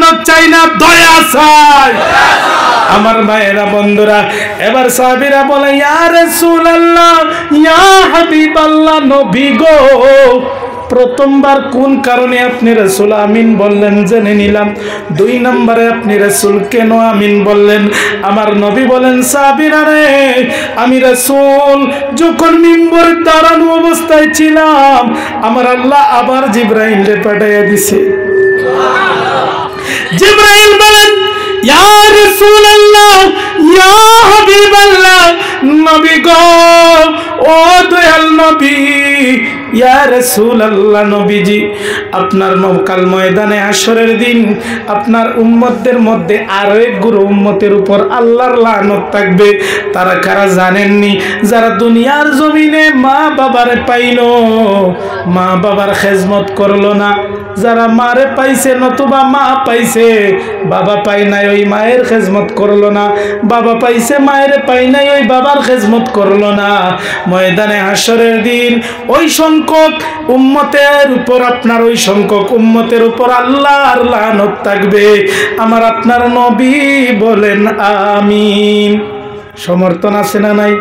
লানত চাই না, দয়া চাই। আমার ভাইয়েরা বন্ধুরা, এবার সাহাবীরা বলে ইয়া রাসূলুল্লাহ, ইয়া হাবিবাল্লাহ, নবী গো, প্রথমবার কোন কারণে আপনি রাসূল আমিন বললেন জেনে নিলাম। 2 নম্বরে আপনি রাসূল কেন আমিন বললেন? আমার নবী বলেন, সাহাবীরা রে, আমি রাসূল যখন মিম্বরে দাঁড়ানো অবস্থায় ছিলাম, আমার আল্লাহ আবার জিবরাইলকে পাঠিয়ে দিয়েছে। জিবরাইল বলেন, ইয়া রাসূলুল্লাহ, ইয়া হাবিবাল্লাহ, নবী গো, ও দয়াল নবী, ইয়া রাসূলুল্লাহ, নবীজি, আপনার কাল ময়দানে হাশরের দিন আপনার উম্মতদের মধ্যে আরো এক গুরু উম্মতের উপর আল্লাহর লানত থাকবে। তারা কারা জানেননি? যারা দুনিয়ার জমিনে মা বাবারে পাইলো, মা বাবার খেজমত করলো না, যারা মারে পাইছে নতুবা মা পাইছে, বাবা পাই নাই ওই মায়ের খেজমত করলো না, বাবা পাইছে মায়ের পাই নাই ওই বাবার খেজমত করলো না। ময়দানে হাশরের দিন ওই সংখ্যক উম্মতের উপর, আপনার ওই সংখ্যক উম্মতের উপর আল্লাহর লানত থাকবে। আমার আপনার নবী বলেন আমিন। সমর্থন আছে না নাই?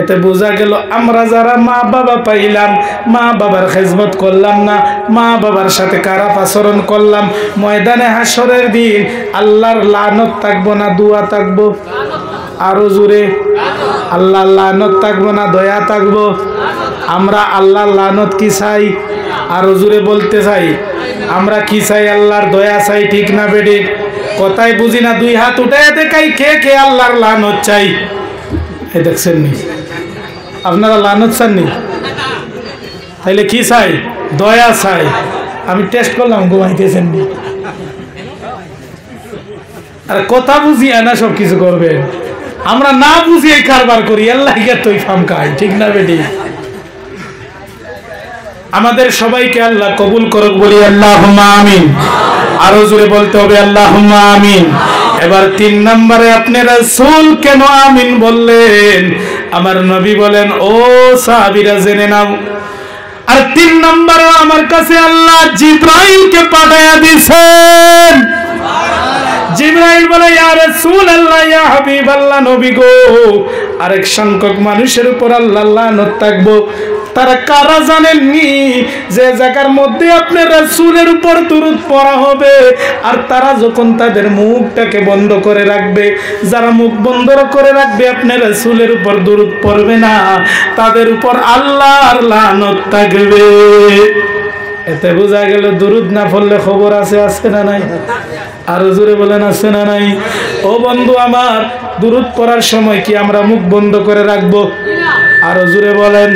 এতে বোঝা গেল আমরা যারা মা বাবা পাইলাম, মা বাবার খেজমত করলাম না, মা বাবার সাথে খারাপ আচরণ করলাম, ময়দানে হাশরের দিন আল্লাহর লানত থাকবো না, দোয়া থাকবো? আরো জোরে, আল্লাহর লানত থাকবো না, দয়া থাকবো? আমরা আল্লাহর লানত কি চাই? আরো জোরে বলতে চাই, আমরা কি চাই? আল্লাহর দয়া চাই, ঠিক না বেঠিক? কথাই বুঝি না, 2 হাত উঠায় দেখাই কে কে আল্লাহর লানত চাই। এই দেখছেন নি? আপনারা লানত চাননি? তাইলে কি চাই? দয়া চাই। আমি টেস্ট করলাম, ঘুমাইতেছেন নি? আর কথা বুঝিয়ে না সব কিছু করবেন, আমরা না বুঝিয়ে কারবার করি, আল্লাহ তুই ফাম খাই, ঠিক না বেটি? আমাদের সবাইকে আল্লাহ কবুল করুক, বলি আল্লাহুম্মা আমিন। আরো জোরে বলতে হবে আল্লাহুম্মা আমিন। এবার 3 নম্বরে আপনি রাসূল কেন আমিন বললেন? আমার নবী বলেন, ও সাহাবীরা জেনে নাও। আর 3 নম্বরে আমার কাছে আল্লাহ জিবরাইলকে পাঠায়া দিয়েছেন। জিবরাইল বলে, ইয়া রাসূলুল্লাহ, ইয়া হাবিবাল্লাহ, নবী গো, আরেক সংখ্যক মানুষের উপর আল্লাহর লানত থাকবো। তারা কারা জানেননি? যে জায়গার মধ্যে আপনার রাসূলের উপর দুরূদ পড়া হবে, আর তারা যখন তাদের মুখটাকে বন্ধ করে রাখবে, যারা মুখ বন্ধ করে রাখবে আপনার রাসূলের উপর দুরূদ পড়বে না, তাদের উপর আল্লাহর লানত থাকবে। এতে বোঝা গেল দুরূদ না পড়লে খবর আছে, আছে না নাই? আরো জোরে বলেন, আছে না নাই? ও বন্ধু আমার, দুরূদ পড়ার সময় কি আমরা মুখ বন্ধ করে রাখবো? আরো জোরে বলেন।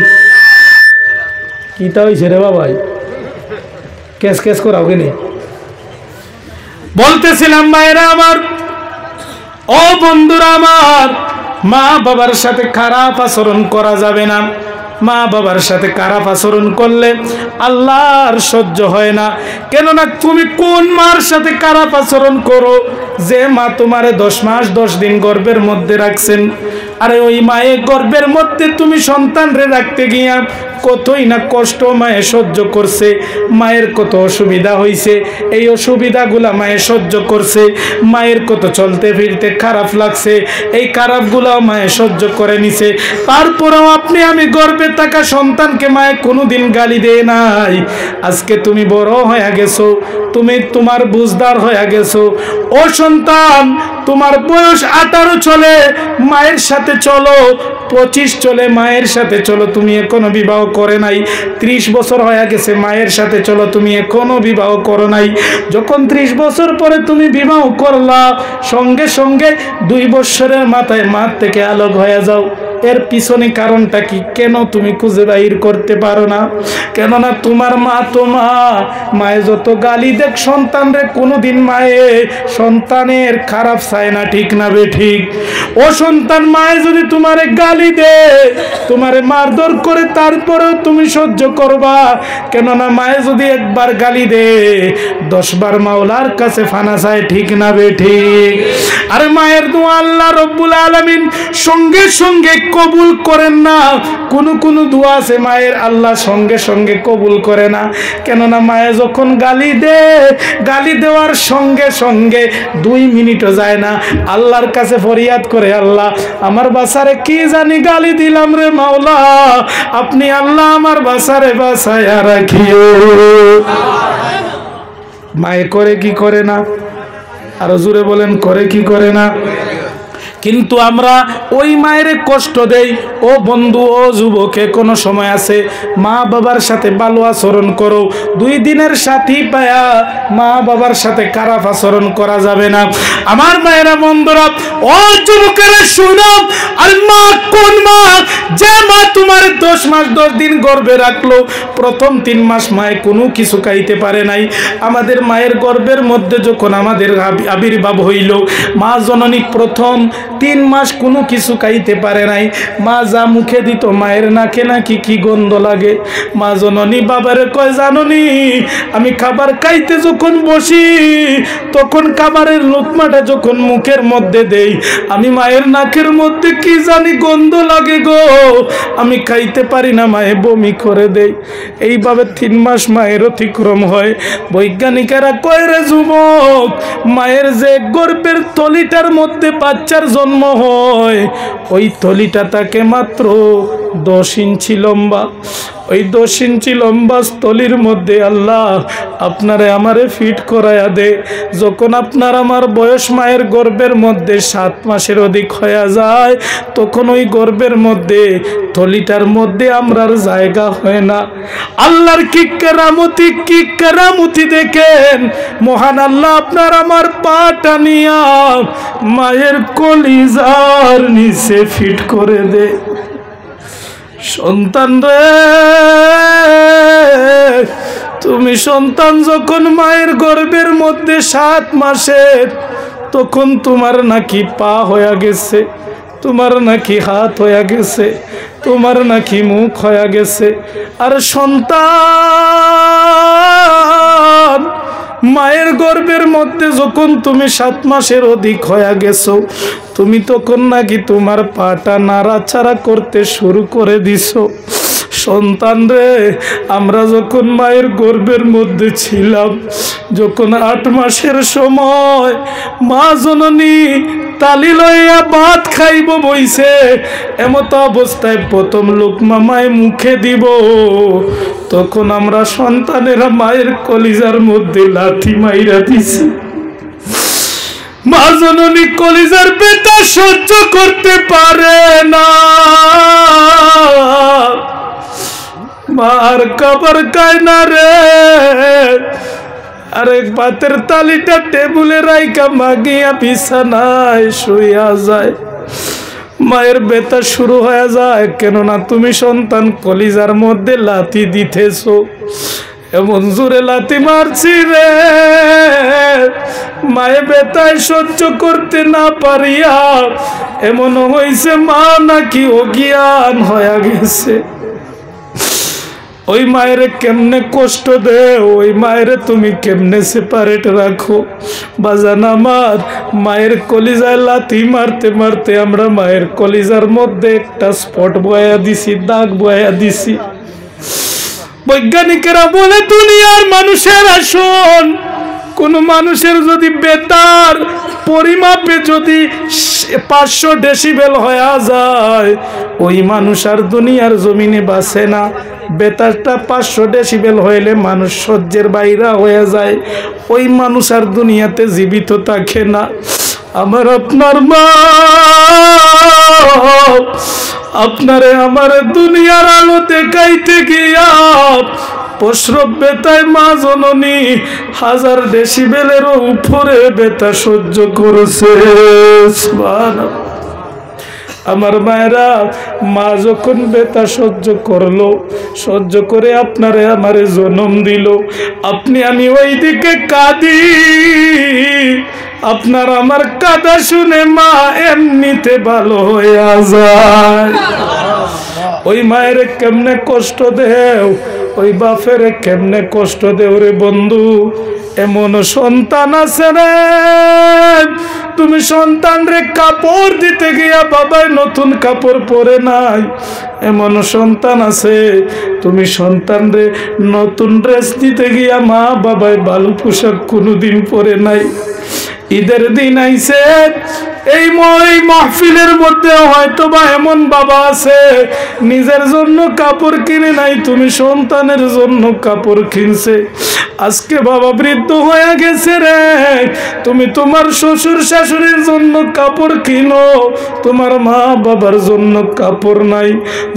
কিতা হইছে রে বাবাই, কেস কেস করাও কেন? বলতেছিলাম ভাইরা আমার, ও বন্ধুরা আমার, মা বাবার সাথে খারাপ আচরণ করা যাবে না। মা বাবার সাথে খারাপ আচরণ করলে আল্লাহর সহ্য হয় না। কেননা তুমি কোন মার সাথে খারাপ আচরণ করো? যে মা তোমারে 10 মাস 10 দিন গর্ভের মধ্যে রাখছেন, আরে ওই মায়ের গর্ভের মধ্যে তুমি সন্তানরে রাখতে গিয়া কতই না কষ্ট মায়ে সহ্য করছে, মায়ের কত অসুবিধা হয়েছে, এই অসুবিধাগুলা মায়ে সহ্য করছে, মায়ের কত চলতে ফিরতে খারাপ লাগছে, এই খারাপগুলাও মায়ে সহ্য করে নিছে। তারপরেও আপনি আমি গর্ভে থাকা সন্তানকে মায়ে কোনোদিন গালি দেয় নাই। আজকে তুমি বড় হয়ে গেছো, তুমি তোমার বুঝদার হয়ে গেছো। ও সন্তান, তোমার বয়স 18 চলে, মায়ের সাথে চলো, 25 চলে, মায়ের সাথে চলো, তুমি এখনো বিবাহ করে নাই। 30 বছর হয়ে গেছে, মায়ের সাথে চলো, তুমি এখনো বিবাহ করো নাই। যখন 30 বছর পরে তুমি বিবাহ করলা, সঙ্গে সঙ্গে 2 বছরের মাথায় মা থেকে আলোক হয়ে যাও। এর পিছনে কারণটা কি? কেন তুমি খুঁজে বাইর করতে পারো না? কেননা তোমার মা তো মায়ে যত গালি দেখ সন্তানরে, কোনোদিন মায়ে সন্তানের খারাপ চায় না, ঠিক না বে ঠিক? ও সন্তান, মায়ে যদি তোমারে গালি দে, তোমারে মারধর করে, তারপরেও তুমি সহ্য করবা। কেননা মায়ে যদি একবার গালি দে, 10 বার মাওলার কাছে ফানা চায়, ঠিক না বে ঠিক? আরে মায়ের দোয়া আল্লাহ রব্বুল আলামিন সঙ্গে সঙ্গে কবুল করেন না। কোন দোয়া আছে মায়ের আল্লাহ সঙ্গে সঙ্গে কবুল করে না। কেননা মায়ে যখন গালি দেয়, গালি দেওয়ার সঙ্গে সঙ্গে 2 মিনিটও যায় না, আল্লাহর কাছে ফরিয়াদ করে, আল্লাহ আমার বাসারে কি জানি গালি দিলাম রে মাওলা, আপনি আল্লাহ আমার বাসারে বাসায়া রাখিও। মায়ে করে কি করে না? আরো জোরে বলেন, করে কি করে না? কিন্তু আমরা ওই মায়ের কষ্ট দেই। ও বন্ধু, ও যুবকে, কোনো সময় আছে মা বাবার সাথে ভালো আচরণ করো। 2 দিনের সাথী পায়া মা বাবার সাথে খারাপ আচরণ করা যাবে না। আমার মায়েরা, বন্ধুরা, ও যুবকেরা শুনো, আর মা কোন মা? যে মা তোমার 10 মাস 10 দিন গর্ভে রাখলো, প্রথম 3 মাস মায়ে কোনো কিছু খাইতে পারে নাই। আমাদের মায়ের গর্ভের মধ্যে যখন আমাদের আবির্ভাব হইল, মা জননী প্রথম 3 মাস কোনো কিছু খাইতে পারে নাই। মা যা মুখে দিত, মায়ের নাকে নাকি কি গন্ধ লাগে। মা জননী বাবারে কয়, জাননি আমি খাবার খাইতে যখন বসি, তখন খাবারের লোকমাটা যখন মুখের মধ্যে দেই, আমি মায়ের নাকের মধ্যে কি জানি গন্ধ লাগে গো, আমি খাইতে পারি না, মায়ে বমি করে দেই। এইভাবে 3 মাস মায়ের অতিক্রম হয়। বৈজ্ঞানিকেরা কয়, রে যুবক, মায়ের যে গর্ভের থলিটার মধ্যে বাচ্চার জন্ম হয়, ওই থলিটা তাকে মাত্র 10 ইঞ্চি লম্বা। ওই 10 ইঞ্চি লম্বা স্থলির মধ্যে আল্লাহ আপনারে আমারে ফিট করায়া দে। যখন আপনার আমার বয়স মায়ের গর্ভের মধ্যে 7 মাসের অধিক হয়ে যায়, তখন ওই গর্ভের মধ্যে থলিটার মধ্যে আমরার জায়গা হয় না। আল্লাহর কি কেরামতি দেখেন। মহান আল্লাহ আপনার আমার পাটা নিয়া মায়ের কলিজার নিচে ফিট করে দে। সন্তান রে, তুমি সন্তান যখন মায়ের গর্ভের মধ্যে 7 মাসের, তখন তোমার নাকি পা হয়ে গেছে, তোমার নাকি হাত হয়ে গেছে, তোমার নাকি মুখ হয়ে গেছে। আর সন্তান মায়ের গর্ভের মধ্যে যখন তুমি 7 মাসের অধিক হয়ে গেছো, তুমি তখন নাকি তোমার পাটা নাড়াচাড়া করতে শুরু করে দিছো। সন্তান রে, আমরা যখন মায়ের গর্ভের মধ্যে ছিলাম, যখন 8 মাসের সময় মা জননী তালি লইয়া ভাত খাইব বইছে, এমত অবস্থায় প্রথম লোকমা মায়ের মুখে দিব, তখন আমরা সন্তানেরা মায়ের কলিজার মধ্যে লাথি মাইরা দিছি। মা জননী কলিজার ব্যথা সহ্য করতে পারে না, মার খাবার খায় না রে। আরেক ভাতের তালিটা টেবুলে রাইকা মাগিয়া বিছানায় শুইয়া যায়। মায়ের ব্যথা শুরু হয়ে যায়, কেননা তুমি সন্তান কলিজার মধ্যে লাথি দিতেছো। এমন জোরে লাথি মারছি রে, মায়ের ব্যথায় সহ্য করতে না পারিয়া এমন হয়েছে মা নাকি অজ্ঞান হয়ে গেছে। ওই মায়ের কেমনে কষ্ট দে, ওই মায়ের তুমি কেমনে সেপারেট রাখো। বাজান আমার, মায়ের কলিজায় লাথি মারতে মারতে আমরা মায়ের কলিজার মধ্যে একটা স্পট বয়া দিছি, দাগ বয়া দিছি। বৈজ্ঞানিকেরা বলে, দুনিয়ার মানুষের আসন, কোন মানুষের যদি বেতার পরিমাপে যদি 500 ডেসিবেল হয়ে যায়, ওই মানুষ আর দুনিয়ার জমিনে বাঁচে না। বেতারটা 500 ডেসিবেল হইলে মানুষ সহ্যের বাইরে হয়ে যায়, ওই মানুষ আর দুনিয়াতে জীবিত থাকে না। আমার আপনার মা আপনারে আমার দুনিয়ার আলো দেখাইতে গিয়া প্রসব বেতায় মা জননী 1000 ডেসিবেলেরও উপরে বেতা সহ্য করেছে। আমার মায়েরা, মা যখন বেতা সহ্য করলো, সহ্য করে আপনারে আমারে জন্ম দিল, আপনি আমি ওই দিকে কাঁদি, আপনার আমার কাঁদা শুনে মা এমনিতে ভালো হয়ে যায়। ওই মায়ের কেমনে কষ্ট দেও, ওই বাপের কেমনে কষ্ট দেও রে বন্ধু। এমন সন্তান আছে রে, তুমি সন্তানরে কাপড় দিতে গিয়া বাবাই নতুন কাপড় পরে নাই। এমন সন্তান আছে তুমি সন্তানরে নতুন ড্রেস দিতে গিয়া মা বাবাই ভালো পোশাক কোনোদিন পরে নাই। ঈদের দিন আইছে, এই মাহফিলের মধ্যে হয়তো বা এমন বাবা আছে নিজের জন্য কাপড় কিনে নাই, তুমি সন্তানের জন্য কাপড় কিনছে। আজকে বাবা বৃদ্ধ হয়ে গেছে রে, তুমি তোমার শ্বশুর শাশুড়ির জন্য কাপড় কিনো, তোমার মা বাবার জন্য কাপড় নাই।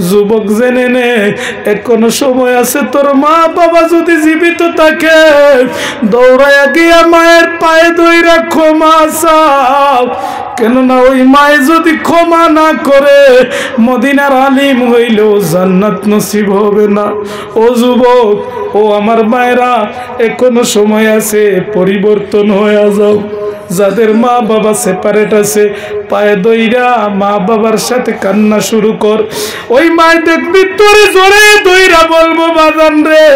যুবক জেনে নে, এখনো সময় আছে। তোর মা বাবা যদি জীবিত থাকে দৌড়াইয়া গিয়া মায়ের পায়ে ধইরা ক্ষমা চাও, কেননা ওই মায়ে যদি ক্ষমা না করে মদিনার আলিম হইলেও জান্নাত নসিব হবে না। ও যুবক, ও আমার মায়েরা, এখনো সময় আছে, পরিবর্তন হয়ে যাও। যাদের মা বাবা সেপারেট আছে পায়ে দইরা মা বাবার সাথে কান্না শুরু কর। ওই মায় দেখবি তোরে জোরে দইরা বলবো, বাজান রে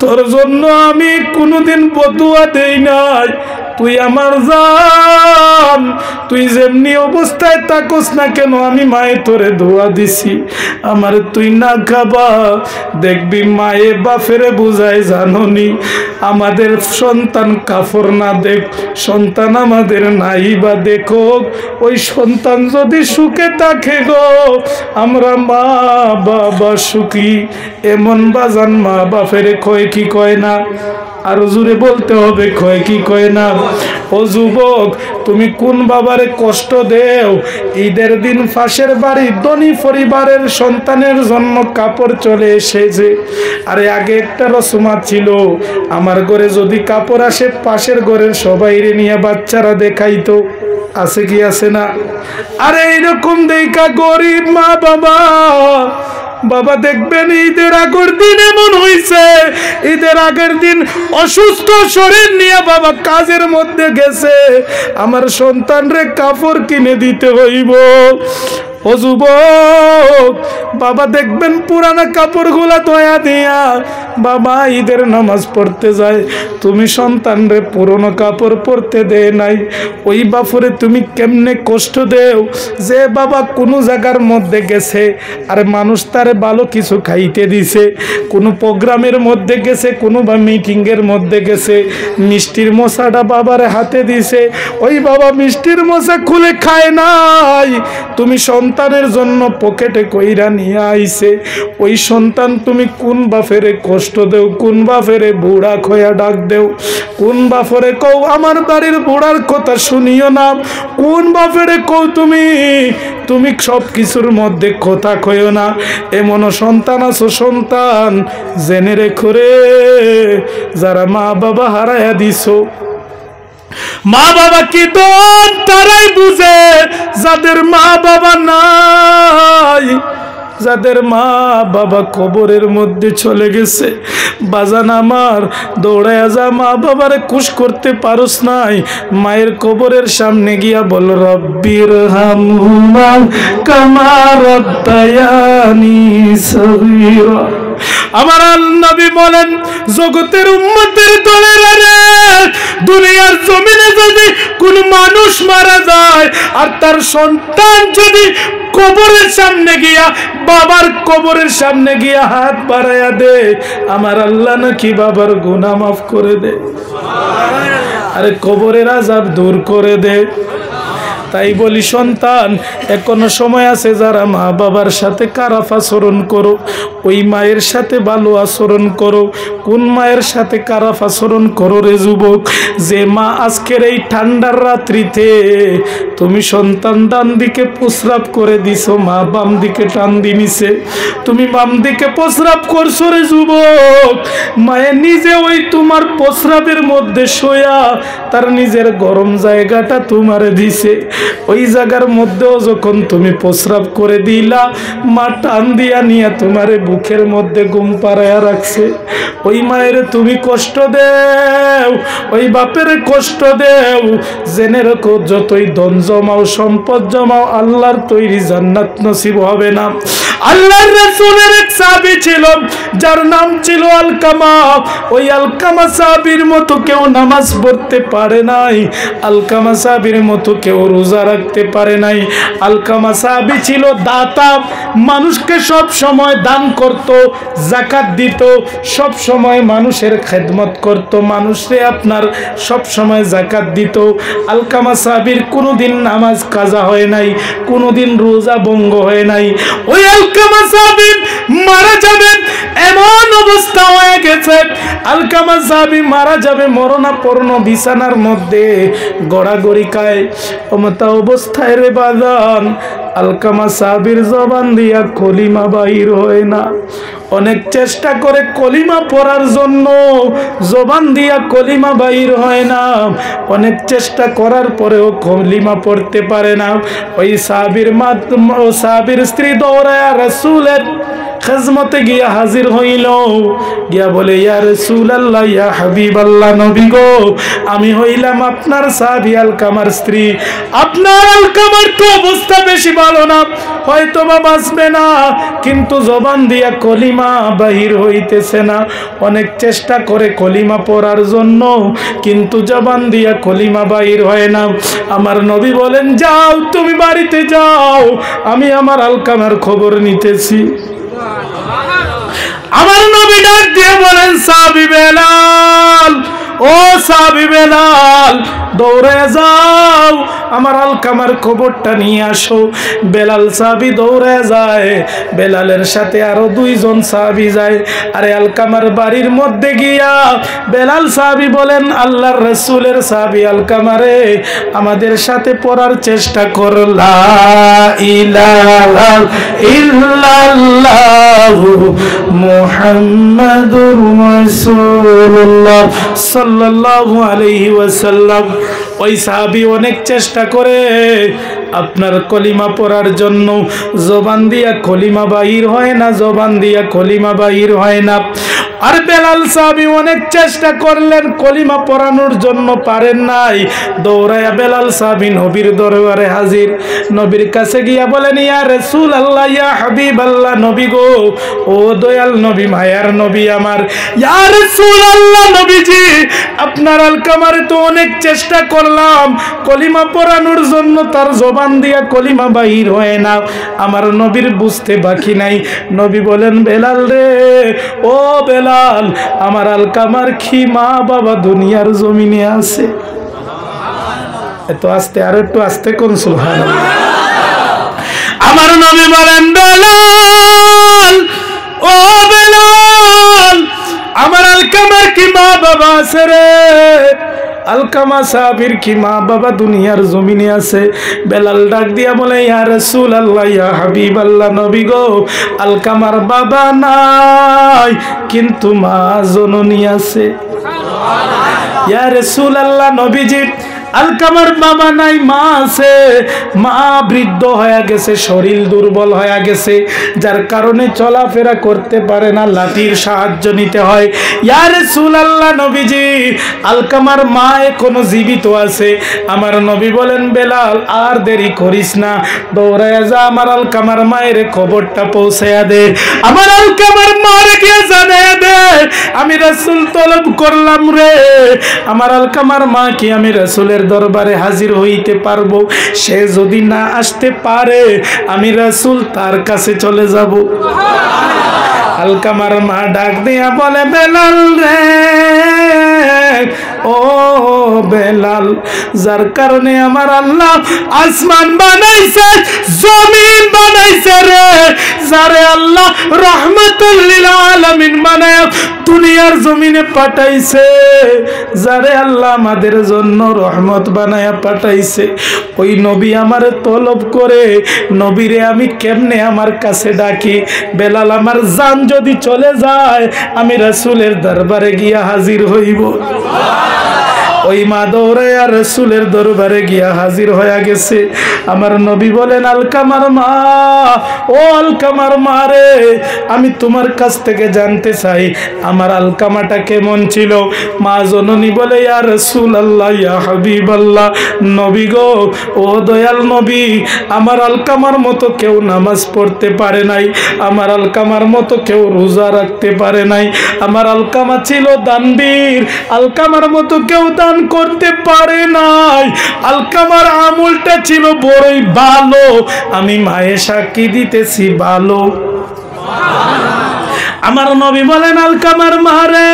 তোর জন্য আমি কোনোদিন বদুয়া দেই নাই, তুই আমার জান, তুই যেমনি অবস্থায় থাকস না কেন আমি মায়ে তোরে দোয়া দিছি, আমার তুই না খাবা। দেখবি মায়ে বাফেরে বুঝায়, জাননি আমাদের সন্তান কাফর না দেখ, সন্তান আমাদের নাই বা দেখো, ওই সন্তান যদি সুখে থাকে গো আমরা মা বাবা সুখী। এমন বাজান মা বাফেরে কয় কি কয় না? আর জোরে বলতে হবে, কয় কি কয় না? ও যুবক, তুমি কোন বাবারে কষ্ট দেও? ঈদের দিন পাশের বাড়ি ধনী পরিবারের সন্তানের জন্য কাপড় চলে এসেছে। আরে আগে একটা রসমাত ছিল, আমার ঘরে যদি কাপড় আসে পাশের ঘরের সবাইরে নিয়ে বাচ্চারা দেখাইতো। আছে কি আছে না? আরে এইরকম দেখা গরিব মা বাবা, বাবা দেখবেন ঈদের আগের দিন এমন হইছে, ঈদের আগের দিন অসুস্থ শরীর নিয়ে বাবা কাজের মধ্যে গেছে, আমার সন্তানরে কাপড় কিনে দিতে হইব। ও যুবক, বাবা দেখবেন পুরানা কাপড়গুলা ধোয়া দিয়া বাবা ঈদের নামাজ পড়তে যায়, তুমি সন্তানরে পুরনো কাপড় পরতে দে নাই। ওই বাপরে তুমি কেমনে কষ্ট দেও, যে বাবা কোনো জায়গার মধ্যে গেছে আর মানুষ তারে ভালো কিছু খাইতে দিছে, কোনো প্রোগ্রামের মধ্যে গেছে, কোনো বা মিটিংয়ের মধ্যে গেছে, মিষ্টির মশাটা বাবার হাতে দিছে, ওই বাবা মিষ্টির মশা খুলে খায় নাই, তুমি সন্তানের জন্য পকেটে কইরা নিয়ে আইছে। ওই সন্তান তুমি কোন বাপেরে কষ্ট দেও, কোন বাপেরে বুড়া খয়া ডাক দেও, কোন বাপরে কও আমার বাড়ির বুড়ার কথা শুনিও না, কোন বাপেরে কও তুমি সব কিছুর মধ্যে কথা কইও না। এমন সন্তান আছো, সন্তান জেনে রেখো রে, যারা মা বাবা হারায়া দিছো। মা বাবা কি দন তারাই বুঝে যাদের মা বাবা নাই, যাদের মা বাবা কবরের মধ্যে চলে গেছে। বাজান আমার, দৌড়ায়া যা, মা বাবারে খুশ করতে পারস নাই, মায়ের কবরের সামনে গিয়া বল রব্বির হামহুমা কামা রাব্বায়ানি সগীরা। আমার নবী বলেন, জগতের উম্মতের দলেরা রে, দুনিয়ার জমিনে যদি কোন মানুষ মারা যায় আর তার সন্তান যদি কবরের সামনে গিয়া, বাবার কবরের সামনে গিয়া হাত বাড়াইয়া দে, আমার আল্লাহ নাকি বাবার গুনাহ মাফ করে দে, আরে কবরের আযাব দূর করে দে। তাই বলি সন্তান, এখনো সময় আছে, যারা মা বাবার সাথে খারাপ আচরণ করো ওই মায়ের সাথে ভালো আচরণ করো। কোন মায়ের সাথে খারাপ আচরণ করো রে যুবক? যে মা আজকের এই ঠান্ডার রাত্রিতে তুমি সন্তান ডান দিকে প্রস্রাব করে দিছো, মা বাম দিকে টান দিয়ে নিছে, তুমি বাম দিকে প্রস্রাব করছো রে যুবক, মায়ে নিজে ওই তোমার প্রস্রাবের মধ্যে শোয়া তার নিজের গরম জায়গাটা তোমারে দিছে, ওই জায়গার মধ্যেও যখন তুমি প্রস্রাব করে দিলা, মা টান দিয়া নিয়ে তোমারে বুকের মধ্যে ঘুম পাড়াইয়া রাখছে। ওই মায়ের তুমি কষ্ট দেও, ওই বাপের কষ্ট দেও, জেনে রাখো যতই ধন জমাও সম্পদ জমাও আল্লাহর তৈরি জান্নাত নসিব হবে না। আল্লাহর রাসূলের এক সাহাবী ছিল যার নাম ছিল আলকামা। ওই আলকামা সাহাবীর মতো কেউ নামাজ পড়তে পারে নাই, আলকামা সাহাবীর মতো কেউ রোজা রাখতে পারে নাই। আলকামা সাহাবী ছিল দাতা, মানুষকে সব সময় দান করত, যাকাত দিত, সব সময় মানুষের খেদমত করত, মানুষে আপনার সব সময় যাকাত দিত। আলকামা সাহাবীর কোনোদিন নামাজ কাজা হয় নাই, কোনোদিন রোজা ভঙ্গ হয় নাই। ওই আলকামা সাহাবী মারা যাবেন এমন অবস্থা হয়ে গেছে, আলকামা সাহাবী মারা যাবে মরণাপন্ন বিছানার মধ্যে গড়াগড়ি খায়। অমতা অবস্থায় রে বাজান আলকামা সাহাবীর জবান দিয়া কলিমা বাহির হয় না। অনেক চেষ্টা করে কলিমা পড়ার জন্য, জবান দিয়া কলিমা বাহির হয় না। অনেক চেষ্টা করার পরেও কলিমা পড়তে পারে না। ওই সাহাবীর স্ত্রী দৌড়ায়া রাসূলের খেজমতে গিয়া হাজির হইল, গিয়া বলে ইয়া রাসূলুল্লাহ, ইয়া হাবিবাল্লাহ, নবী গো, আমি হইলাম আপনার সাহাবী আলকামার স্ত্রী। আপনার আলকামার তো অবস্থা বেশি ভালো না, হয়তো বা বাঁচবে না, কিন্তু জবান দিয়া কলিমা বাহির হইতেছে না। অনেক চেষ্টা করে কলিমা পড়ার জন্য, কিন্তু জবান দিয়া কলিমা বাহির হয় না। আমার নবী বলেন, যাও তুমি বাড়িতে যাও, আমি আমার আলকামার খবর নিতেছি। আমার নবী ডাক দিয়ে বলেন, সাহাবী বেলাল, ও সাহাবী বেলাল, দৌড়ে যাও, আমার আলকামার খবরটা নিয়ে আসো। বেলাল সাহাবী দৌড়ে যায়, বেলালের সাথে আরো দুইজন সাহাবী যায়। আরে আলকামার বাড়ির মধ্যে গিয়া বেলাল সাহাবী বলেন, আল্লাহর রাসূলের সাহাবী আলকামারে, আমাদের সাথে পড়ার চেষ্টা কর, লা ইলাহা ইল্লাল্লাহু মুহাম্মাদুর রাসূলুল্লাহ সাল্লাল্লাহু আলাইহি ওয়াসাল্লাম। ওই সাহাবী অনেক চেষ্টা করে আপনার কলিমা পড়ার জন্য, জবান দিয়া কলিমা বাহির হয় না, জবান দিয়া কলিমা বাহির হয় না। আর বেলাল সাহাবী অনেক চেষ্টা করলেন, কলিমা পড়ানোর জন্য পারেন নাই। দৌড়ায়া বেলাল সাহাবী নবীর দরবারে হাজির। নবীর কাছে গিয়া বলেন, ইয়া রাসূলুল্লাহ, ইয়া হাবিবাল্লাহ, নবী গো, ও দয়াল নবী, মায়ার নবী আমার, ইয়া রাসূলুল্লাহ, নবীজি, আপনার আলকামারে তো অনেক চেষ্টা করলাম কলিমা পড়ানোর জন্য, তার জবান দিয়া কলিমা বাহির হয় না। আমার নবীর বুঝতে বাকি নাই। নবী বলেন, বেলাল রে, ও বেলাল, আমার আলকামার কি মা বাবা দুনিয়ার জমিনে আছে? এত আস্তে, আর একটু আস্তে করুন, সুবহানাল্লাহ। আমার নবী বলেন, বেলাল, ও বেলাল, আমার আলকামার কি মা বাবা আছে রে? আলকামা সাহাবীর কি মা বাবা দুনিয়ার জমিনে আছে? বেলাল ডাক দিয়া বলে, ইয়া রাসূলুল্লাহ, ইয়া হাবিবাল্লাহ, নবী গো, আলকামার বাবা নাই, কিন্তু মা জননী আছে। ইয়া রাসূলুল্লাহ, নবীজি, আলকামার বাবা নাই, মা আছে। মা বৃদ্ধ হয়ে গেছে, শরীর দুর্বল হয়ে গেছে, যার কারণে চলাফেরা করতে পারে না, লাঠির সাহায্য নিতে হয়। ইয়া রাসূলুল্লাহ, নবীজি, আলকামার মা এখনো জীবিত আছে। আমার নবী বলেন, বেলাল, আর দেরি করিস না, দৌড়ায় যা, আমার আলকামার মায়ের খবরটা পৌঁছায়া দে, আমার আলকামার মারে গিয়ে জানায়া দে, আমি রাসূল তলব করলাম রে, আমার আলকামার মা কি আমি রাসূলের দরবারে হাজির হইতে পারবো? সে যদি না আসতে পারে, আমি রাসূল তার কাছে চলে যাব। আলকামার মা ডাক দিয়া বলে, বেলাল রে, ও বেলাল, যার কারণে আমার আল্লাহ আসমান বানাইছে, জমিন বানাইছে রে, যারে আল্লাহ রাহমাতুল লিল আলামিন বানায় দুনিয়ার জমিনে পাঠাইছে, যারে আল্লাহ আমাদের জন্য রহমত বানায়া পাঠাইছে, ওই নবী আমারে তলব করে, নবীরে আমি কেমনে আমার কাছে ডাকি? বেলাল, আমার জান যদি চলে যায়, আমি রাসূলের দরবারে গিয়া হাজির হইব। ওই মা দৌড়াইয়া রাসূলের দরবারে গিয়া হাজির হয়ে গেছে। আমার নবী বলেন, আলকামার মা, ও আলকামার মা রে, আমি তোমার কাছ থেকে জানতে চাই আমার আলকামাটা কেমন ছিল। মা জননী বলে, ইয়া রাসূলুল্লাহ, ইয়া হাবিবাল্লাহ, নবী গো, ও দয়াল নবী, আমার আলকামার মতো কেউ নামাজ পড়তে পারে নাই, আমার আলকামার মতো কেউ রোজা রাখতে পারে নাই, আমার আলকামা ছিল দানবীর, আলকামার মতো কেউ দান করতে পারে নাই, আলকামার আমলটা ছিল বড়ই ভালো, আমি মায়ের সাক্ষী দিতেছি ভালো। আমার নবী বলেন, আলকামার মারে,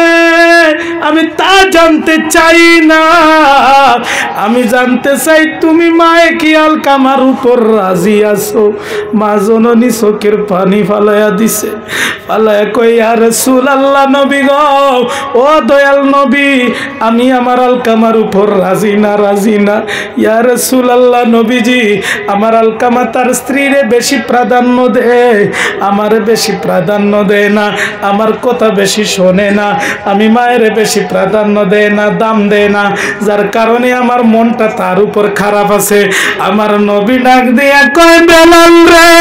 আমি তা জানতে চাই না, আমি জানতে চাই তুমি মায়ে কি আলকামার উপর রাজি আছো? মা জননী চোখের পানি ফালাইয়া দিছে, ফালাইয়া কই, ইয়া রাসূলুল্লাহ, নবী গো, ও দয়াল নবী, আমি আমার আলকামার উপর রাজি না, রাজি না। ইয়া রাসূলুল্লাহ, নবীজি, আমার আলকামা তার স্ত্রীরে বেশি প্রাধান্য দেয়, আমারে বেশি প্রাধান্য দেয় না, আমার কথা বেশি শোনে না, আমি মায়ের বেশি প্রাধান্য দেয় না, দাম দেয় না, যার কারণে আমার মনটা তার উপর খারাপ আছে। আমার নবী ডাক দিয়া কয়, বেলাল রে,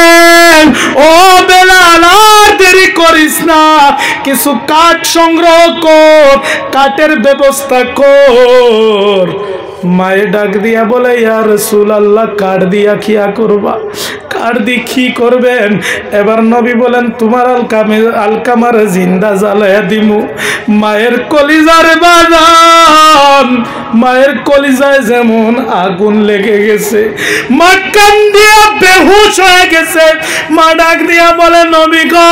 ও বেলাল, আর দেরি করিস না, কিছু কাঠ সংগ্রহ কর, কাঠের ব্যবস্থা কর। মায়ে ডাক দিয়া বলে, ইয়া রাসূলুল্লাহ, কাঠ দিয়া খিয়া করবা? কাঠ দিয়ে কি করবেন? এবার নবী বলেন, তোমার আলকামার জিন্দা জ্বালাইয়া দিমু। মায়ের কলিজার বাজান, মায়ের কলিজায় যেমন আগুন লেগে গেছে, মা কান্দিয়া বেহুশ হয়ে গেছে। মা ডাক দিয়া বলে, নবী গো,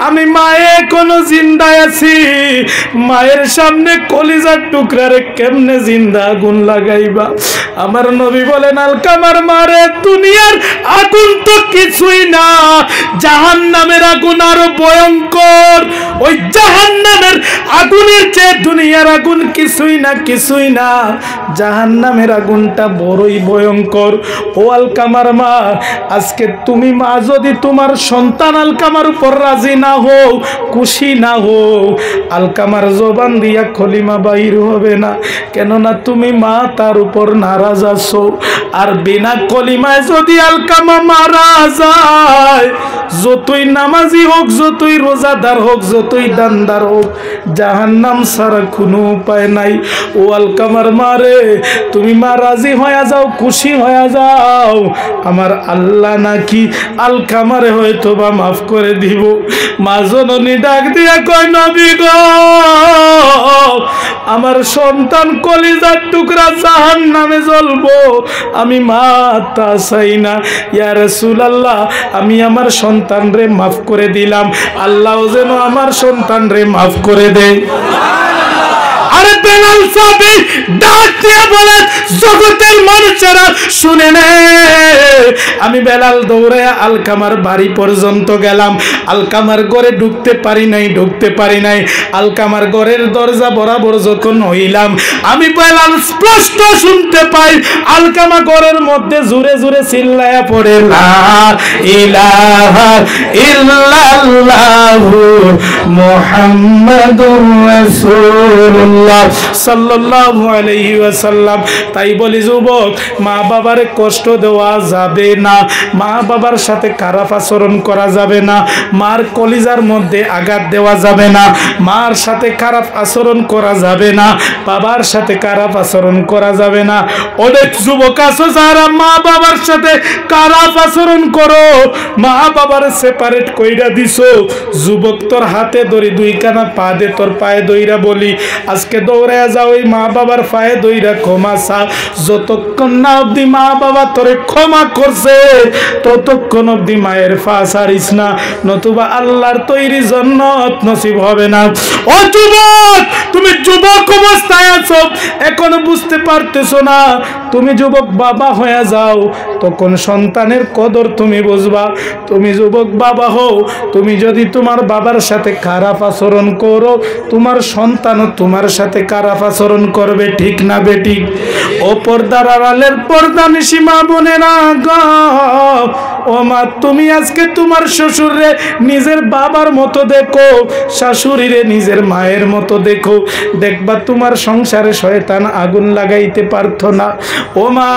আমি মায়ে কোনো জিন্দায় আছি, মায়ের সামনে কলিজার টুকরারে কেমনে জিন্দা আগুন লাগাইবা? আমার নবী বলেন, আলকামার মারে, দুনিয়ার আগুন তো কিছুই না, জাহান্নামের আগুন আরো ভয়ঙ্কর, ওই জাহান্নামের আগুনের চেয়ে দুনিয়ার আগুন কিছুই না, কিছুই না, জাহান্নামের আগুনটা বড়ই ভয়ঙ্কর। ও আলকামার মা, আজকে তুমি মা যদি তোমার সন্তান আলকামার উপর রাজি না হও, খুশি না হও, আলকামার জবান দিয়া খলিমা বাইর হবে না, কেননা তুমি মা তার উপর নারাজ আছো। আর বিনা কলিমায় যদি আলকামা মারা যায়, যতই নামাজি হোক, যতই রোজাদার হোক, যতই দানদার হোক, জাহান্নাম ছাড়া কোনো উপায় নাই। ও আলকামার মারে, তুমি মা রাজি হয়ে যাও, খুশি হয়ে যাও, আমার আল্লাহ নাকি আলকামারে হয়তো বা মাফ করে দিব। মা জননী ডাক দিয়া কয়, নবী গো, আমার সন্তান কলিজার টুকরা জাহান্নামে জ্বলবো, আমি মা তা চাই না। ইয়া রাসূলুল্লাহ, আমি আমার সন্তান রে মাফ করে দিলাম, আল্লাহ যেন আমার সন্তান রে মাফ করে দেয়। আরে বেলাল সাহাবী ডাক দিয়ে বলে, জগতের মানুষেরা শুনে নে, আমি বেলাল দৌড়ে আলকামার বাড়ি পর্যন্ত গেলাম, আলকামার ঘরে ঢুকতে পারি নাই, ঢুকতে পারি নাই। আলকামার ঘরের দরজা বরাবর যখন হইলাম, আমি বেলাল স্পষ্ট শুনতে পাই, আলকামা ঘরের মধ্যে জোরে জোরে চিল্লায়া পড়ে, লা ইলাহা ইল্লাল্লাহু মুহাম্মাদুর রাসূলুল্লাহ সাল্লাল্লাহু আলাইহি ওয়াসাল্লাম। তাই বলি যুবক, মা বাবারে কষ্ট দেওয়া যাবে না, মা বাবার সাথে খারাপ আচরণ করা যাবে না, মার কলিজার মধ্যে আঘাত দেওয়া যাবে না, মার সাথে খারাপ আচরণ করা যাবে না, বাবার সাথে খারাপ আচরণ করা যাবে না। অনেক যুবক আছো যারা মা বাবার সাথে খারাপ আচরণ করো, মা বাবার সেপারেট কইরা দিছো। যুবক, তোর হাতে ধরি, দুই কানা পা দে, তোর পায়ে দইরা বলি, আজকে দৌড়ে যাও, ওই মা বাবার পায়ে দইরা ক্ষমা চা। যতক্ষণ না অবধি মা বাবা তোরে ক্ষমা করছে, ততক্ষণ অবধি মায়ের পা ছাড়িস না, নতুবা আল্লাহর তৈরি জান্নাত নসিব হবে না। ও যুবক, তুমি যুবক অবস্থায় আছো, এখনো বুঝতে পারতেছো না, তুমি যুবক বাবা হয়ে যাও, তখন সন্তানের কদর তুমি বুঝবা। তুমি যুবক বাবা হও, তুমি যদি তোমার বাবার সাথে খারাপ আচরণ করো, তোমার সন্তানও তোমার সাথে খারাপ আচরণ করবে, ঠিক না বেঠিক? ও পর্দার আড়ালের পর্দানিশী মা বোনেরা গো, ও মা, তুমি আজকে তোমার শ্বশুরে নিজের বাবার মতো দেখো, শাশুড়িরে নিজের মায়ের মতো দেখো, দেখবা তোমার সংসারে শয়তান আগুন লাগাইতে পারতো না। ও মা,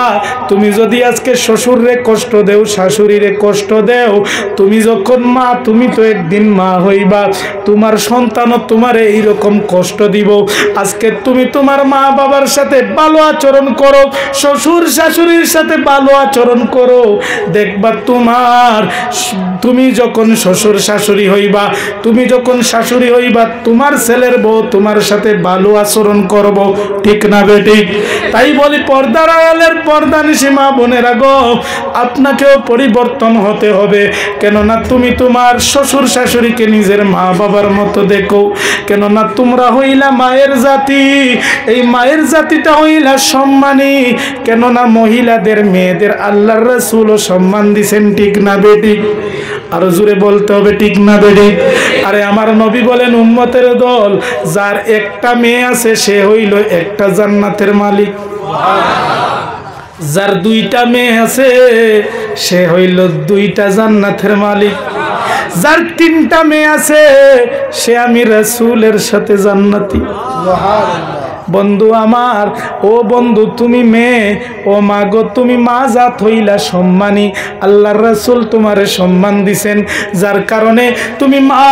তুমি যদি আজকে শ্বশুরে কষ্ট দেও, শাশুড়িরে কষ্ট দেও, তুমি যখন মা, তুমি তো একদিন মা হইবা, তোমার সন্তানও তোমারে এইরকম কষ্ট দিব। আজকে তুমি তোমার মা বাবার সাথে ভালো আচরণ করো, শ্বশুর শাশুড়ির সাথে ভালো আচরণ করো, দেখবা তুমি যখন শ্বশুর শাশুড়ি হইবা, তুমি যখন শাশুড়ি হইবা, তোমার ছেলের বউ তোমার সাথে ভালো আচরণ করব, ঠিক না বেঠিক? তাই বলি পর্দার আড়ালের পর্দানিশী মা বোনেরা গো, আপনাকেও পরিবর্তন হতে হবে। কেননা তুমি তোমার শ্বশুর শাশুড়িকে নিজের মা বাবার মতো দেখো, কেননা তোমরা হইলা মায়ের জাতি, এই মায়ের জাতিটা হইলা সম্মানী। কেননা মহিলাদের, মেয়েদের আল্লাহর রাসূলও সম্মান দিছেন, ঠিক না বেঠিক? আরো জোরে বলতে হবে, ঠিক না বেঠিক? আরে আমার নবী বলেন, উম্মতের দল যার একটা মেয়ে আছে সে হইল একটা জান্নাতের মালিক, যার দুইটা মেয়ে আছে সে হইল দুইটা জান্নাতের মালিক, যার তিনটা মেয়ে আছে সে আমি রাসূলের সাথে জান্নাতি। বন্ধু আমার, ও বন্ধু, তুমি মেয়ে, ও মা গো, তুমি মা জাত হইলা সম্মানী, আল্লাহর রাসূল তোমারে সম্মান দিছেন, যার কারণে তুমি মা,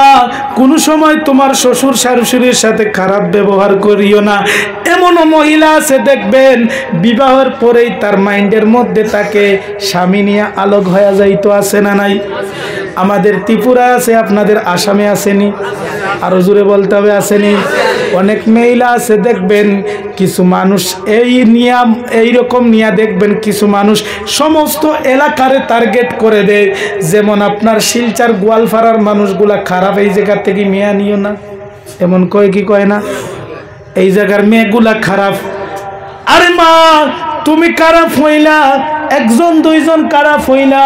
কোনো সময় তোমার শ্বশুর শাশুড়ির সাথে খারাপ ব্যবহার করিও না। এমনও মহিলা আছে দেখবেন, বিবাহের পরেই তার মাইন্ডের মধ্যে তাকে স্বামী নিয়ে আলোক হয়ে যাইতো, আছে না নাই? আমাদের ত্রিপুরা আছে, আপনাদের আসামে আসেনি? আরো জোরে বলতে হবে, আসেনি? অনেক মহিলা আছে দেখবেন, কিছু মানুষ এইরকম নিয়ে দেখবেন, কিছু মানুষ সমস্ত এলাকারে টার্গেট করে দেয়। যেমন আপনার শিলচর গোয়ালপাড়ার মানুষগুলা খারাপ, এই জায়গা থেকে মেয়া নিও না, এমন কয় কি কয় না? এই জায়গার মেয়েগুলা খারাপ। আরে মা, তুমি খারাপ হইলা, একজন দুইজন খারাপ হইলা,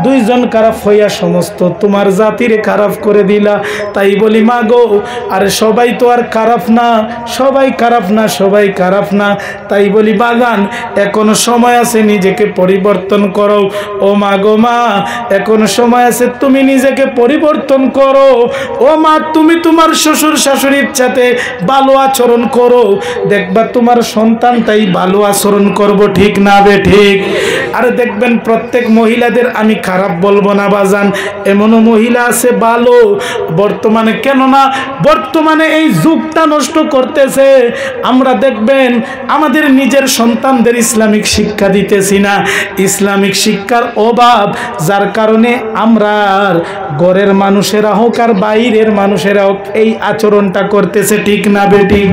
দুইজন খারাপ হইয়া সমস্ত তোমার জাতিরে খারাপ করে দিলা। তাই বলি মা গো, আরে সবাই তো আর খারাপ না, সবাই খারাপ না, সবাই খারাপ না। তাই বলি বাগান, এখনো সময় আছে, নিজেকে পরিবর্তন করো। ও মা গো মা, এখনো সময় আছে, তুমি নিজেকে পরিবর্তন করো। ও মা, তুমি তোমার শ্বশুর শাশুড়ির সাথে ভালো আচরণ করো, দেখবা তোমার সন্তানটাই ভালো আচরণ করব, ঠিক না বেঠিক? আর দেখবেন প্রত্যেক মহিলাদের আমি খারাপ বলবো না বাজান, এমনও মহিলা আছে ভালো বর্তমানে। কেননা বর্তমানে এই যুগটা নষ্ট করতেছে, আমরা দেখবেন আমাদের নিজের সন্তানদের ইসলামিক শিক্ষা দিতেছি না, ইসলামিক শিক্ষার অভাব, যার কারণে আমরা ঘরের মানুষেরা হোক আর বাইরের মানুষেরা হোক এই আচরণটা করতেছে, ঠিক না বেঠিক?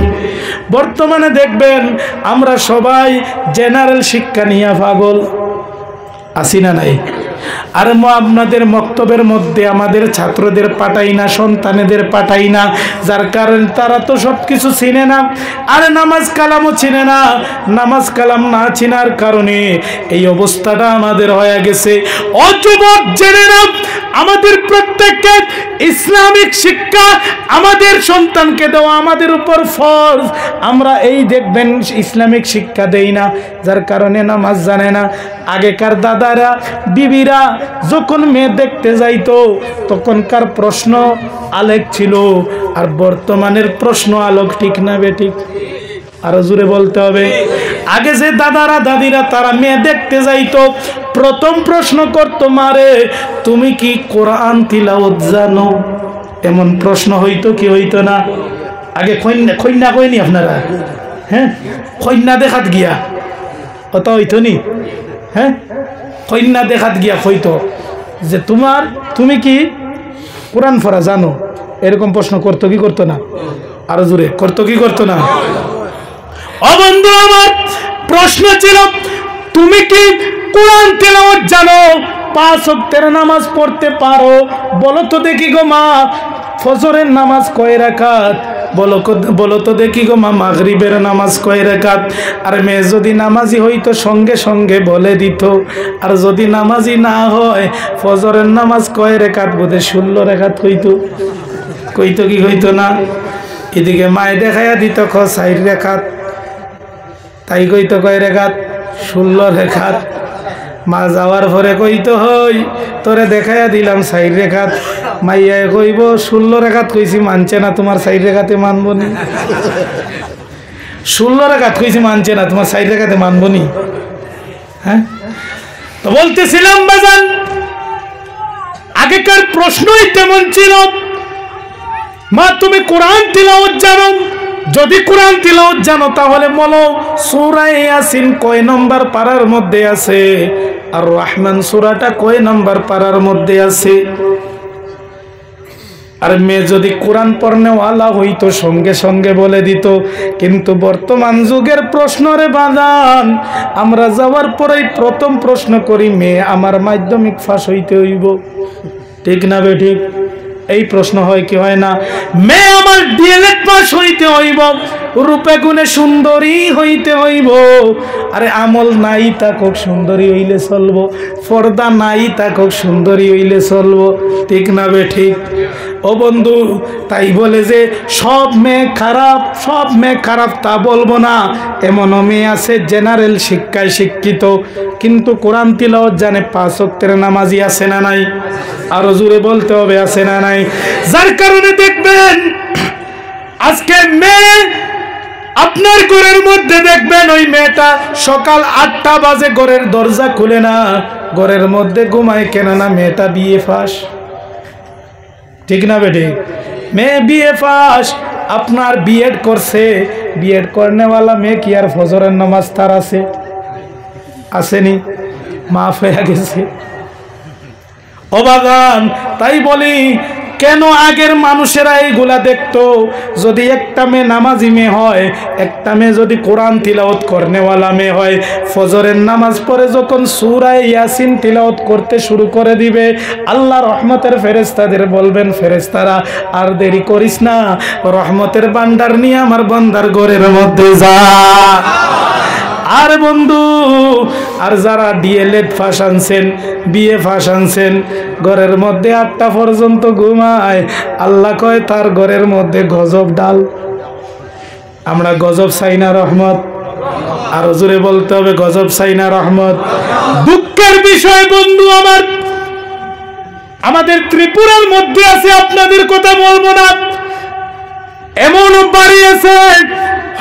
বর্তমানে দেখবেন আমরা সবাই জেনারেল শিক্ষা নিয়ে পাগল, আসি না নাই? আর আপনাদের মক্তবের মধ্যে আমাদের ছাত্রদের পাঠাই না, সন্তানেদের পাঠাই না, যার কারণে তারা তো সব কিছু চিনে না। আর নামাজ কালামও চিনে না, নামাজ কালাম না চিনার কারণে এই অবস্থাটা আমাদের হয়ে গেছে। ও যুবক, জেনে নাও, আমাদের প্রত্যেককে ইসলামিক শিক্ষা আমাদের সন্তানকে দেওয়া আমাদের উপর ফরজ। আমরা এই দেখবেন ইসলামিক শিক্ষা দেই না, যার কারণে নামাজ জানে না। আগেকার দাদারা, বিবিরা যখন মেয়ে দেখতে যাইতো তখনকার প্রশ্ন আলেক ছিল, আর বর্তমানের প্রশ্ন আলোক, ঠিক না বেঠিক? আরো জোরে বলতে হবে। আগে যে দাদারা দাদিরা তারা মেয়ে দেখতে যাইতো, প্রথম প্রশ্ন করতো, মারে তুমি কি কোরআন তিলাওয়াত জানো? এমন প্রশ্ন হইতো কি হইতো না? আগে কন্যা কইনি আপনারা? হ্যাঁ, কন্যা দেখাত গিয়া কত হইতো নি? হ্যাঁ, কন্যা দেখাত গিয়া হইতো যে তুমি কি কোরআন পড়া জানো? এরকম প্রশ্ন করতো কি করতো না? আরো জোরে করতো কি করতো না? ও বন্ধু আমার, প্রশ্ন ছিল তুমি কি কোরআন তেলাওয়াত জানো? 5 ওয়াক্তের নামাজ পড়তে পারো? বলো তো দেখি গো মা, ফজরের নামাজ কয় রাকাত? বলো তো দেখি গো মা মাগরিবের নামাজ কয় রাকাত? আর মেয়ে যদি নামাজি হইতো সঙ্গে সঙ্গে বলে দিত, আর যদি নামাজি না হয় ফজরের নামাজ কয় রাকাত? বোধে 16 রাকাত হইতো। কইতো কি হইতো না? এদিকে মায় দেখাইয়া দিত 4 রাকাত, তাই কইতো কয় রাকাত? 16 রাকাত। মা যাওয়ার পরে কইতো হই তোরে দেখাইয়া দিলাম 4 রাকাত। মাইয়ায় কইব 16 রাকাত কইছি, মানছে না, তোমার 4 রাকাতে মানবো নি। 16 রাকাত কইছি মানছে না, তোমার 4 রাকাতে মানবো নি। হ্যাঁ, তো বলতেছিলাম বাজান, আগেকার প্রশ্নই তেমন ছিল। মা তুমি কোরআন তিলাওয়াত জানো? যদি কোরআন তিলাওয়াত জানো তাহলে বলো সূরা ইয়াসিন কয় নম্বর পারার মধ্যে আছে, আর রহমান সূরাটা কয় নম্বর পারার মধ্যে আছে? আর মেয়ে যদি কোরআন পড়নেওয়ালা হইতো সঙ্গে সঙ্গে বলে দিত। কিন্তু বর্তমান যুগের প্রশ্ন রে বাজান, আমরা যাওয়ার পরেই প্রথম প্রশ্ন করি মেয়ে আমার মাধ্যমিক পাস হইতে হইব, ঠিক না বেঠিক? এই প্রশ্ন হয় কি হয় না? মেয়ে আমার ডিএলএড পাস হইতে হইব, রূপে গুণে সুন্দরী হইতে হইব। আরে আমল নাই তাকক সুন্দরী হইলে চলবো, পর্দা নাই তাকক সুন্দরী হইলে চলবো, ঠিক না বেঠিক? ও বন্ধু, তাই বলে যে সব মেয়ে খারাপ, সব মেয়ে খারাপ তা বলবো না। এমনও মেয়ে আছে জেনারেল শিক্ষায় শিক্ষিত, কিন্তু কোরআন তিলাওয়াত জানে, 5 ওয়াক্তের নামাজি আছে না নাই? আরো জোরে বলতে হবে, আছে না নাই? যার কারণে দেখবেন আজকে মেয়ে আপনার ঘরের মধ্যে দেখবেন ওই মেয়েটা সকাল 8টা বাজে ঘরের দরজা খুলে না, ঘরের মধ্যে ঘুমায় কেন না? মেয়েটা বিএ পাস, ঠিক না বেটি? মেয়ে বিএ পাস, আপনার বিএড করছে। বিএড করনেওয়ালা মেয়ে কি আর ফজরের নামাজ তার আছে? আসেনি? মাফ হয়ে গেছে। ও বাগান, তাই বলি কেন আগের মানুষেরা এইগুলা দেখতো? যদি একটা মেয়ে নামাজি মেয়ে হয়, একটা মেয়ে যদি কোরআন তিলাওয়াত করনেওয়ালা মেয়ে হয়, ফজরের নামাজ পড়ে যখন সূরা ইয়াসিন তিলাওয়াত করতে শুরু করে দিবে, আল্লাহ রহমতের ফেরেশতাদের বলবেন, ফেরেশতারা আর দেরি করিস না, রহমতের ভান্ডার নিয়ে আমার বান্দার ঘরের মধ্যে যা। আর বন্ধু, আর যারা ডিএলএড পাস আনছেন, বিএ পাস আনছেন, ঘরের মধ্যে 8টা পর্যন্ত ঘুমায়, আল্লাহ কয় তার ঘরের মধ্যে গজব ডাল। আমরা গজব চাই না রহমত? আরো জোরে বলতে হবে, গজব চাই না রহমত? দুঃখের বিষয় বন্ধু আমার, আমাদের ত্রিপুরার মধ্যে আছে, আপনাদের কথা বলবো না, এমন বাড়ি আছে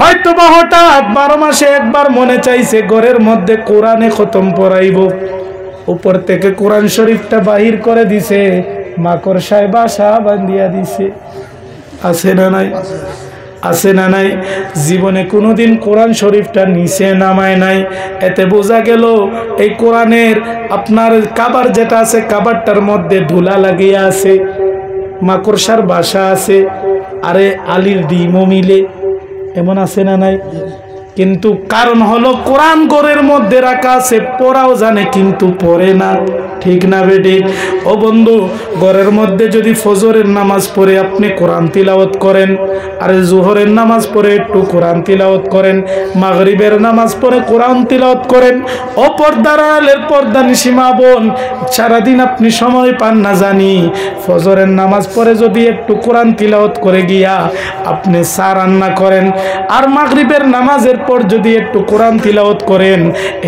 হয়তো বা হঠাৎ 12 মাসে একবার মনে চাইছে ঘরের মধ্যে কোরআনে খতম পড়াইব, উপর থেকে কোরআন শরীফটা বাহির করে দিছে, মাকড়সায় বাসা বান্ধিয়া দিছে। আছে না নাই? আছে না নাই? জীবনে কোনোদিন কোরআন শরীফটা নিচে নামায় নাই। এতে বোঝা গেল এই কোরআনের আপনার কাবার যেটা আছে, কাবারটার মধ্যে ধুলা লাগিয়ে আছে, মাকড়সার বাসা আছে, আরে আলির ডিমও মিলে, এমন আছে না নাই? কিন্তু কারণ হলো কোরআন ঘরের মধ্যে রাখা আছে, পড়াও জানে কিন্তু পড়ে না, ঠিক না বেটি? ও বন্ধু, ঘরের মধ্যে যদি ফজরের নামাজ পড়ে আপনি কোরআন তিলাওয়াত করেন, আর জোহরের নামাজ পড়ে একটু কোরআন তিলাওয়াত করেন, মাগরিবের নামাজ পড়ে কোরআন তিলাওয়াত করেন, অপর্দার আলের পর্দা নিশিমা বোন, সারাদিন আপনি সময় পান না জানি, ফজরের নামাজ পড়ে যদি একটু কোরআন তিলাওয়াত করে গিয়া আপনি চা রান্না করেন, আর মাগরিবের নামাজের পর যদি একটু কোরআন তিলাওয়াত করেন,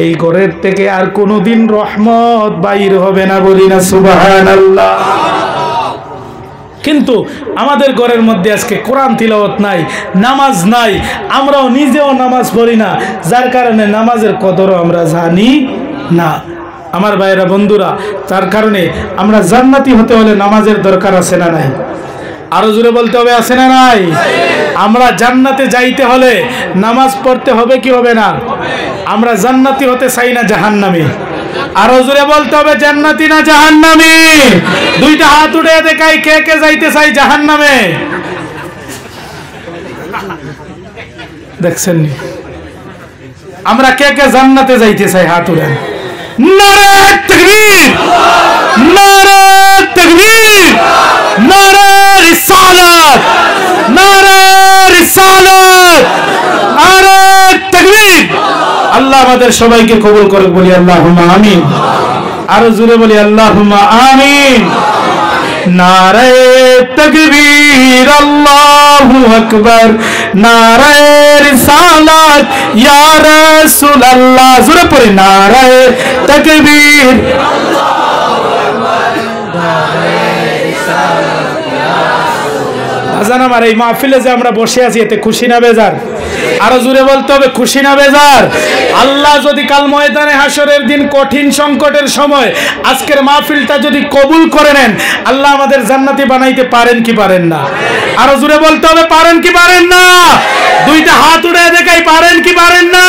এই ঘরের থেকে আর কোনোদিন রহমত বাইর হবে না, বলি না সুবহানাল্লাহ। কিন্তু আমাদের ঘরের মধ্যে আজকে কোরআন তিলাওয়াত নাই, নামাজ নাই, আমরাও নিজেও নামাজ পড়ি না, যার কারণে নামাজের কদরও আমরা জানি না। আমার ভাইরা বন্ধুরা, তার কারণে আমরা জান্নাতি হতে হলে নামাজের দরকার আছে না নাই? আরো জোরে বলতে হবে, আছে না নাই? আমরা জান্নাতে যাইতে হলে নামাজ পড়তে হবে কি হবে না? আমরা জান্নাতি হতে চাই না জাহান্নামী? আরো জোরে বলতে হবে, জান্নাতি না জাহান্নামী? দুইটা হাত উঠে দেখাই, কে কে যাইতে চাই জাহান্নামে? দেখছেন নি? আমরা কে কে জান্নাতে যাইতে চাই? হাত উঠেন। নারে তাকবীর, নারে তাকবীর, নারে রিসালাত, নারে রিসালাত, নারে তাকবীর। আল্লাহ আমাদের সবাইকে কবুল করে, বলি আল্লাহুম্মা আমিন। আরো জোরে বলি আল্লাহুম্মা আমিন। নারে তাকবীর, আল্লাহু আকবার, নারে রিসালাত ইয়া রাসূলুল্লাহ। জোরে পড়ি, নারে তাকবীর, আজান। আমার এই মাহফিলে যে আমরা বসে আছি, এতে খুশি না বেজার? আরো জোরে বলতে হবে, খুশি না বেজার? আল্লাহ যদি কাল ময়দানে হাসরের দিন কঠিন সংকটের সময় আজকের মাহফিলটা যদি কবুল করে নেন, আল্লাহ আমাদের জান্নাতি বানাইতে পারেন কি পারেন না? আরো জোরে বলতে হবে, পারেন কি পারেন না? দুইটা হাত উঠে দেখাই, পারেন কি পারেন না?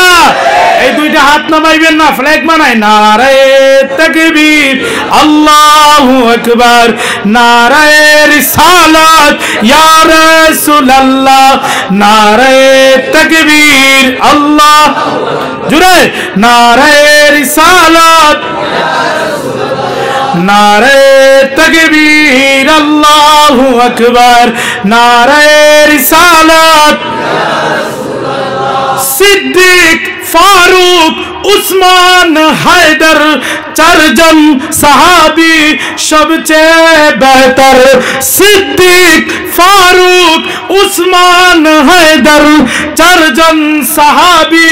এই দুইটা হাত নামাইবেন না, ফ্ল্যাগ বানাই। নারে তাকবীর, আল্লাহু আকবার, নারে রিসালাত ইয়া রাসূলুল্লাহ, নারে তাকবীর, আল্লাহ জুড়ে, নারে রিসালাত, নারে তাকবীর, আল্লাহু আকবার, নারে রিসালাত। সিদ্দিক, ফারুক, উসমান, হায়দার, চারজন সাহাবী সবচেয়ে বেহতর। সিদ্দিক, ফারুক, উসমান, হায়দার, চারজন সাহাবী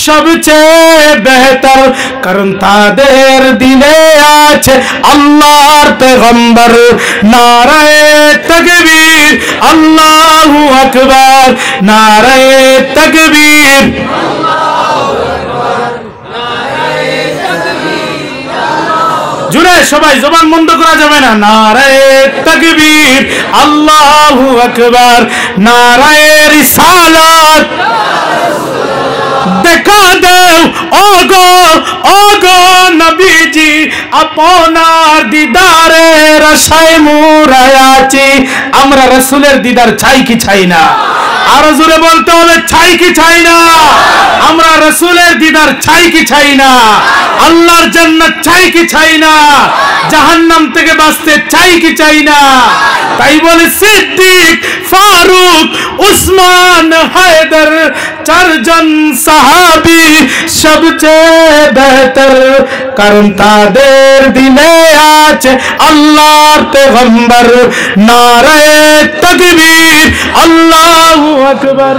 সবচেয়ে বেহতর, কারণ তাদের দিলে আছে আল্লাহর পেগম্বর। নারে তাকবীর, আল্লাহু আকবার, নারে তাকবীর। জুড়ে সবাই, জবান বন্ধ করা যাবে না। নারে তাকবীর, আল্লাহু আকবার, নারে রিসালাত। দেখা দেও ওগো ওগো নবীজি, আপনার দিদারের আশায় মোরা আছি। আমরা রাসূলের দিদার চাই কি চাই না? আরো জোরে বলতে হবে, চাই কি চাই না? আমরা রাসূলের দিদার চাই কি চাই না? আল্লাহর জান্নাত চাই কি চাই না? জাহান্নাম থেকে বাঁচতে চাই কি চাই না? তাই বলে সিদ্দিক, ফারুক, উসমান, হায়দার, চারজন সাহাবী সবচেয়ে বেহতর, কারণ তাদের দিলে আছে আল্লাহর পেগম্বর। নারে তাকবীর, আল্লাহু আকবার।